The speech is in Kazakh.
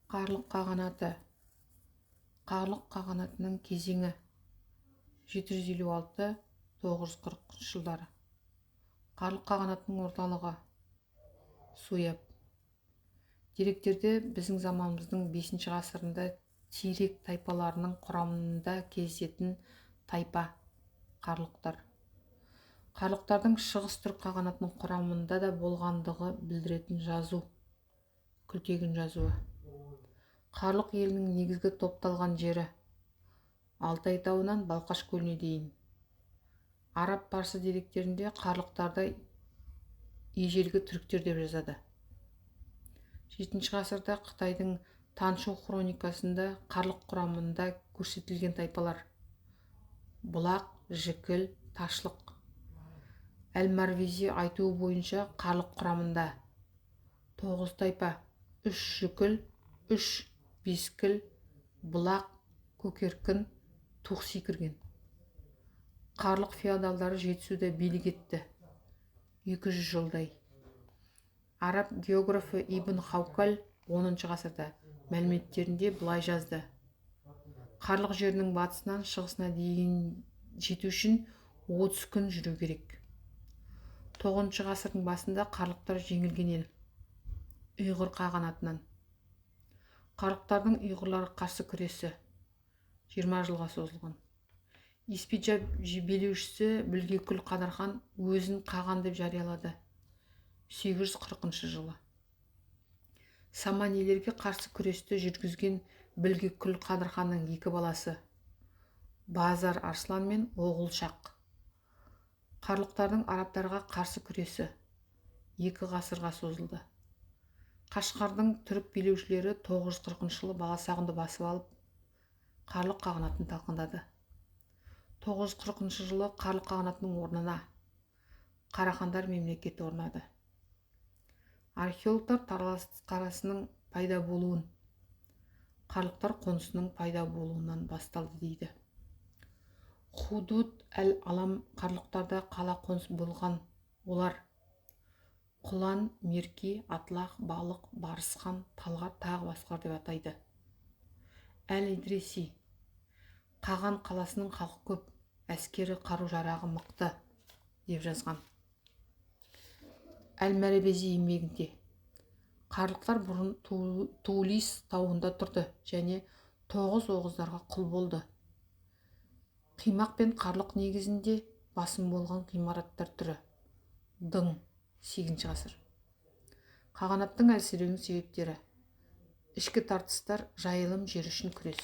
Қарлық қағанаты. Қарлық қағанатының кезеңі 756-940 жылдары. Қарлық қағанатының орталығы Суяб. Деректерде біздің заманымыздың 5 ғасырында Терек тайпаларының құрамында кездесетін тайпа қарлықтар. Қарлықтардың шығыс түрік қағанатының құрамында да болғандығы білдіретін жазу. Күлтегін жазуы. Қарлық елінің негізгі топталған жері Алтай тауынан Балқаш көліне дейін. Араб-парсы деректерінде қарлықтарды ежелгі түріктер деп жазады. 7 ғасырда Қытайдың Таншу хроникасында қарлық құрамында көрсетілген тайпалар: Бұлақ, Жікіл, Ташлық. Әл-Марвизи айтуы бойынша қарлық құрамында 9 тайпа: 3 Жікіл, 3 Бескіл, Бұлақ, Көкеркін, Тухси кірген. Қарлық феодалдары Жетісуда билік етті 200 жылдай. Араб географы Ибн Хаукал 10 ғасырда мәліметтерінде былай жазды: Қарлық жерінің батысынан шығысына дейін жету үшін 30 күн жүру керек. 9 ғасырдың басында қарлықтар жеңілген ел. Ұйғыр қағанатынан. Қарлықтардың ұйғырларға қарсы күресі 20 жылға созылған. Испиджа билеушісі Білгекүл Қадырхан өзін қаған деп жариялады 840 жылы. Саманилерге қарсы күресті жүргізген Білгекүл Қадырханның 2 баласы Базар Арслан мен Оғыл Шақ. Қарлықтардың арабтарға қарсы күресі 2 ғасырға созылды. Қашқардың түрік билеушілері 940 жылы Баласағұнды басып алып, Қарлық қағанатын талқандады. 940 жылы Қарлық қағанатының орнына Қарахандар мемлекеті орнады. Археологтар Таралас қарасының пайда болуын Қарлықтар қонысының пайда болуынан басталды дейді. Худуд әл-Алам қарлықтарда қала қоныс болған. Олар Құлан, Мерки, Атлақ, Балық, Барысхан, Талғар тағы басқалар деп атайды. Әл-Идриси Қаған қаласының халқы көп, әскері қару-жарағы мықты деп жазған. Әл-Марабези еңбегінде қарлықтар бұрын Тулис тауында тұрды және 9 оғыздарға құл болды. Қимақ пен қарлық негізінде басым болған ғимараттар түрі. Дың 8 ғасыр. Қағанаттың әлсіреуінің себептері: ішкі тартыстар, жайылым жер үшін күрес.